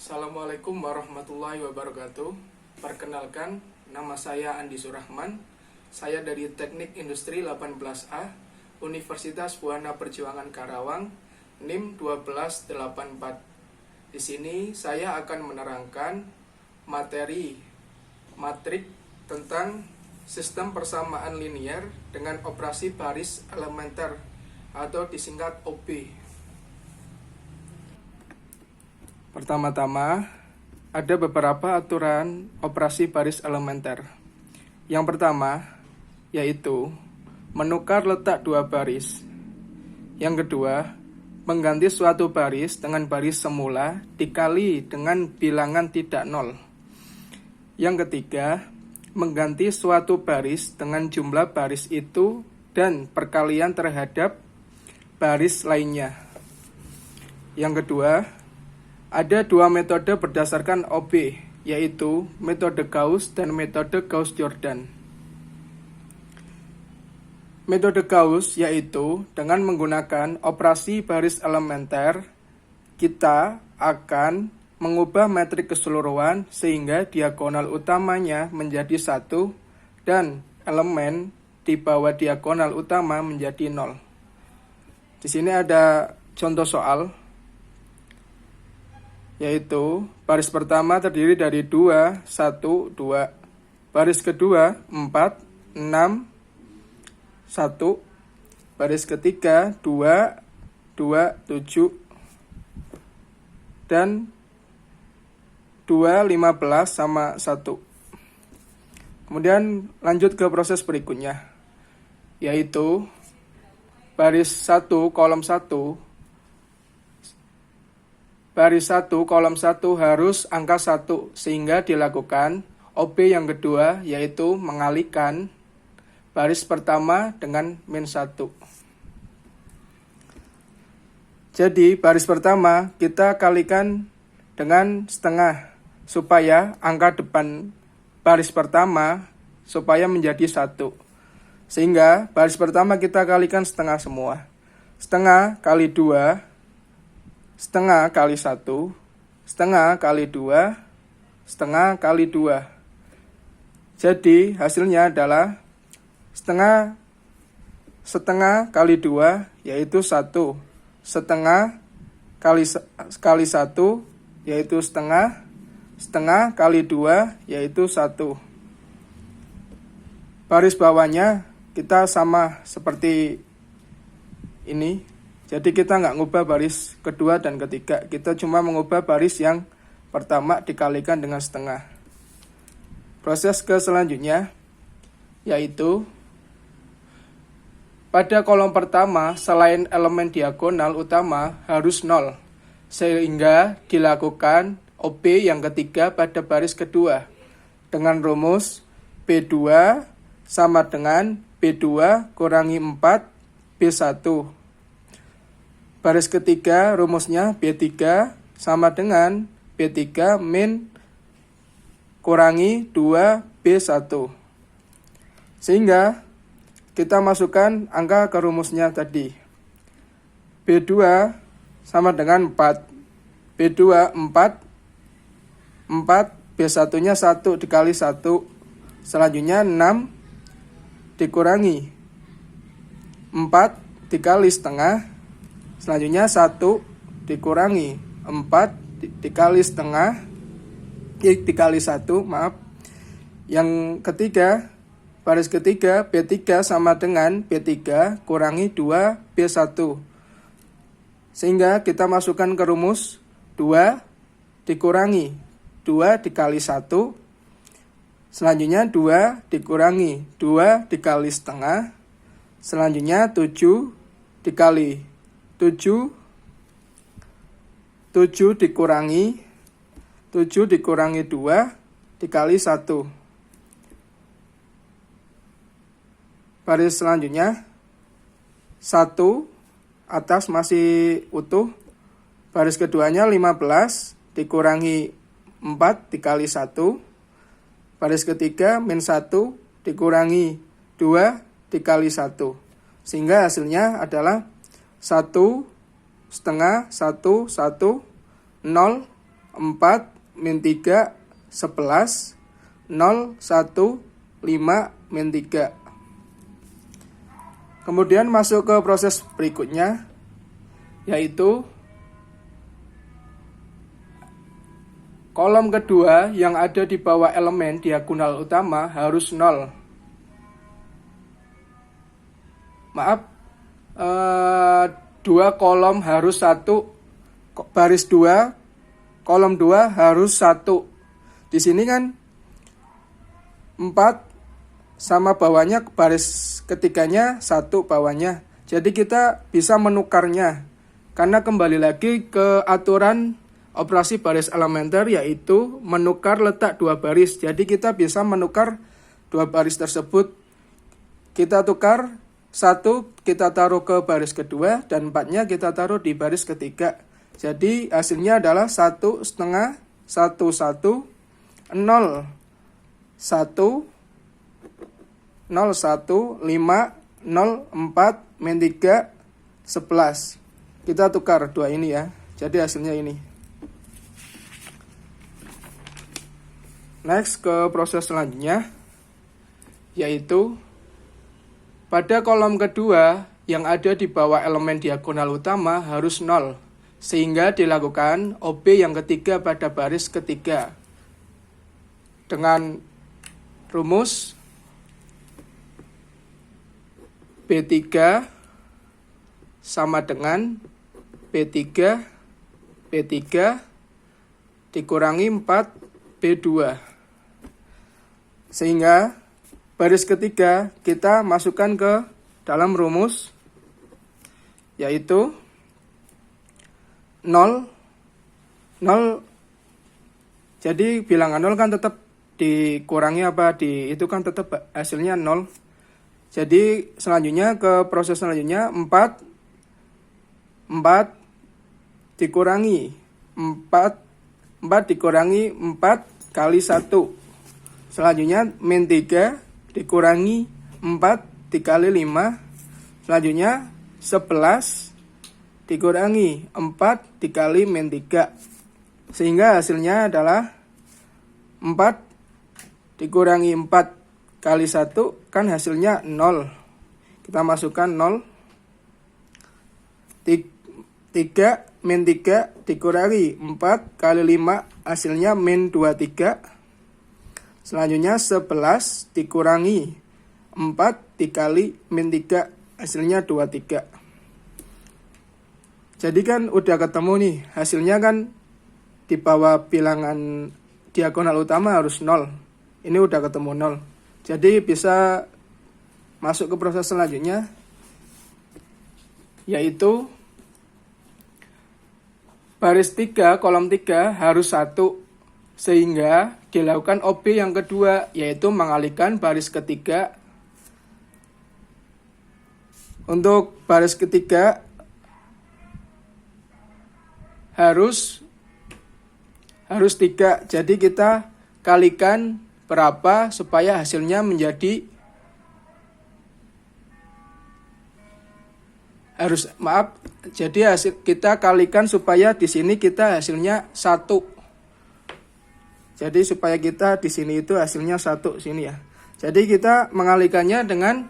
Assalamualaikum warahmatullahi wabarakatuh. Perkenalkan, nama saya Andi Surahman. Saya dari Teknik Industri 18A, Universitas Buana Perjuangan Karawang, NIM 1284. Di sini saya akan menerangkan materi matrik tentang sistem persamaan linier dengan operasi baris elementer atau disingkat OB. Pertama-tama, ada beberapa aturan operasi baris elementer. Yang pertama, yaitu menukar letak dua baris. Yang kedua, mengganti suatu baris dengan baris semula dikali dengan bilangan tidak nol. Yang ketiga, mengganti suatu baris dengan jumlah baris itu dan perkalian terhadap baris lainnya. Yang kedua, ada dua metode berdasarkan OB, yaitu metode Gauss dan metode Gauss-Jordan. Metode Gauss yaitu dengan menggunakan operasi baris elementer, kita akan mengubah metrik keseluruhan sehingga diagonal utamanya menjadi 1 dan elemen di bawah diagonal utama menjadi 0. Di sini ada contoh soal, yaitu baris pertama terdiri dari 2, 1, 2. Baris kedua 4, 6, 1. Baris ketiga 2, 2, 7. Dan 2, 15 sama 1. Kemudian lanjut ke proses berikutnya, yaitu baris 1 kolom 1. Baris 1 kolom 1 harus angka 1 sehingga dilakukan OB yang kedua, yaitu mengalihkan baris pertama dengan min 1. Jadi baris pertama kita kalikan dengan setengah supaya angka depan baris pertama supaya menjadi 1. Sehingga baris pertama kita kalikan setengah semua. Setengah kali 2, setengah kali 1, setengah kali 2, setengah kali 2. Jadi hasilnya adalah setengah kali 2 yaitu 1. Setengah kali 1 yaitu setengah. Setengah kali 2 yaitu 1. Baris bawahnya kita sama seperti ini. Jadi kita nggak ngubah baris kedua dan ketiga, kita cuma mengubah baris yang pertama dikalikan dengan setengah. Proses ke selanjutnya, yaitu pada kolom pertama selain elemen diagonal utama harus 0, sehingga dilakukan OB yang ketiga pada baris kedua dengan rumus B2 sama dengan B2 kurangi 4 B1. Baris ketiga rumusnya B3 sama dengan B3 min kurangi 2 B1. Sehingga kita masukkan angka ke rumusnya tadi. B2 sama dengan 4. B2 4. 4 B1-nya 1 dikali 1. Selanjutnya 6 dikurangi 4 dikali setengah. Selanjutnya 1 dikurangi 4 dikali setengah, dikali 1, maaf. Yang ketiga, baris ketiga B3 sama dengan B3 kurangi 2 B1. Sehingga kita masukkan ke rumus 2 dikurangi 2 dikali 1. Selanjutnya 2 dikurangi 2 dikali setengah. Selanjutnya 7 dikali 7 dikurangi 2 dikali 1. Baris selanjutnya 1 atas masih utuh. Baris keduanya 15 dikurangi 4 dikali 1. Baris ketiga min 1 dikurangi 2 dikali 1. Sehingga hasilnya adalah 1 setengah 1 1 0 4, min 3, 11, 0, 1, 5, min 3. Kemudian masuk ke proses berikutnya, yaitu kolom kedua yang ada di bawah elemen diagonal utama harus 0. Maaf, dua kolom harus 1, baris 2, kolom 2 harus 1. Di sini kan 4 sama bawahnya, baris ketiganya 1 bawahnya. Jadi kita bisa menukarnya. Karena kembali lagi ke aturan operasi baris elementer, yaitu menukar letak dua baris. Jadi kita bisa menukar dua baris tersebut. Kita tukar 1 kita taruh ke baris kedua dan 4-nya kita taruh di baris ketiga. Jadi hasilnya adalah 1 setengah 1 1 0 1 0 1 5 0 4 min 3 11. Kita tukar dua ini ya. Jadi hasilnya ini. Next ke proses selanjutnya, yaitu pada kolom kedua yang ada di bawah elemen diagonal utama harus 0, sehingga dilakukan OB yang ketiga pada baris ketiga. Dengan rumus B3 sama dengan B3 dikurangi 4 B2. Sehingga baris ketiga kita masukkan ke dalam rumus, yaitu 0 0. Jadi bilangan 0 kan tetap dikurangi itu kan tetap hasilnya 0. Jadi selanjutnya ke proses selanjutnya 4 dikurangi 4 dikurangi 4 kali 1. Selanjutnya min 3 dikurangi 4 dikali 5. Selanjutnya 11 dikurangi 4 dikali min 3. Sehingga hasilnya adalah 4 dikurangi 4 kali 1 kan hasilnya 0. Kita masukkan 0. 3 min 3 dikurangi 4 kali 5 hasilnya min 23. Selanjutnya 11 dikurangi 4 dikali min 3 hasilnya 23. Jadi kan udah ketemu nih hasilnya kan di bawah bilangan diagonal utama harus 0. Ini udah ketemu 0. Jadi bisa masuk ke proses selanjutnya, yaitu baris 3 kolom 3 harus 1, sehingga dilakukan OB yang kedua, yaitu mengalihkan baris ketiga. Untuk baris ketiga harus 3. Jadi kita kalikan berapa supaya hasilnya menjadi jadi hasil kita kalikan supaya di sini kita hasilnya 1. Jadi supaya kita di sini itu hasilnya 1 sini ya. Jadi kita mengalikannya dengan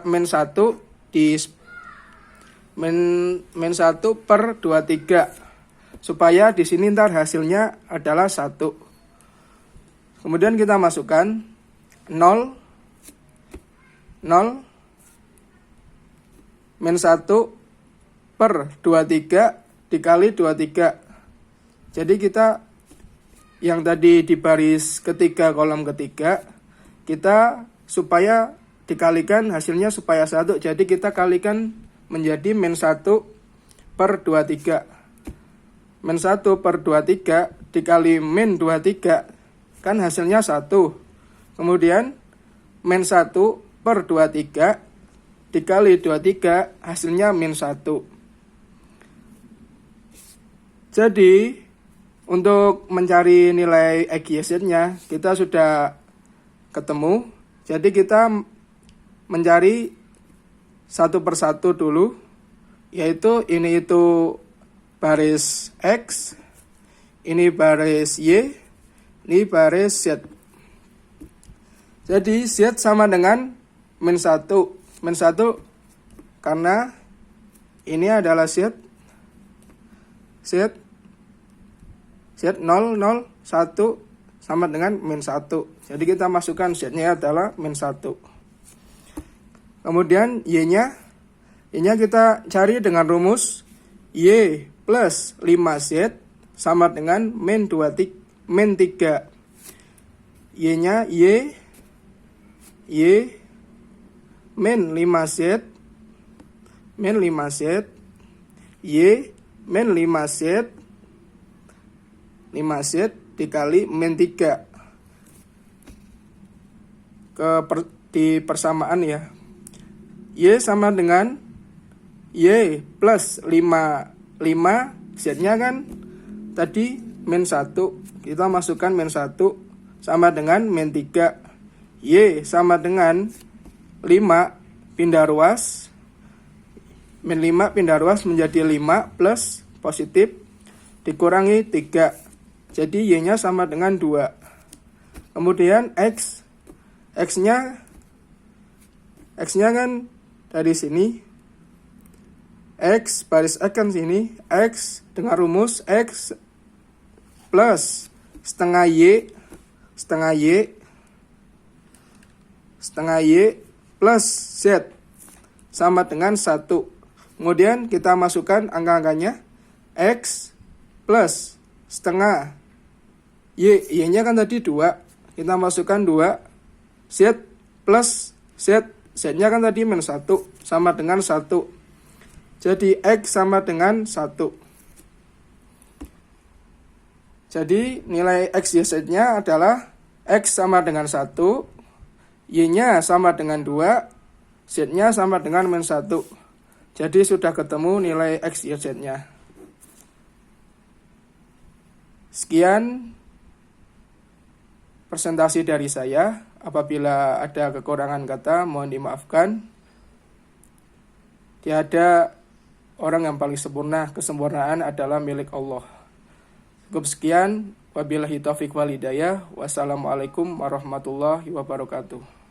min 1 di min 1 per 23, supaya di sini ntar hasilnya adalah 1. Kemudian kita masukkan 0 min 1 per 23 dikali 23. Jadi kita yang tadi di baris ketiga kolom ketiga, kita supaya dikalikan hasilnya supaya 1. Jadi kita kalikan menjadi min 1 per 23. Min 1 per 23 dikali min 23 kan hasilnya 1. Kemudian min 1 per 23 dikali 23 hasilnya min 1. Jadi untuk mencari nilai EGZ-nya kita sudah ketemu. Jadi kita mencari satu persatu dulu, yaitu ini itu baris X, ini baris Y, ini baris Z. Jadi Z sama dengan min 1. Min 1 karena ini adalah Z 0, 0, 1 sama dengan min 1. Jadi kita masukkan Z-nya adalah min 1. Kemudian Y-nya kita cari dengan rumus Y plus 5Z sama dengan min 3. Y-nya Y min 5Z Y min 5Z dikali min 3 di persamaan ya. Y sama dengan Y plus 5 Z-nya kan tadi min 1, kita masukkan min 1 sama dengan min 3. Y sama dengan 5 pindah ruas, min 5 pindah ruas menjadi 5 plus positif dikurangi 3. Jadi Y-nya sama dengan 2. Kemudian X-nya kan dari sini. X baris X kan sini. X dengan rumus X plus setengah Y plus Z sama dengan 1. Kemudian kita masukkan angka-angkanya. X plus setengah Y-nya kan tadi 2. Kita masukkan 2. Z plus Z-nya kan tadi min 1 sama dengan 1. Jadi X sama dengan 1. Jadi nilai X, Y, Z-nya adalah X sama dengan 1, Y-nya sama dengan 2, Z-nya sama dengan min 1. Jadi sudah ketemu nilai X, Y, Z-nya. Sekian presentasi dari saya. Apabila ada kekurangan kata, mohon dimaafkan. Tiada orang yang paling sempurna, kesempurnaan adalah milik Allah. Cukup sekian. Wabillahi taufiq wal hidayah. Wassalamualaikum warahmatullahi wabarakatuh.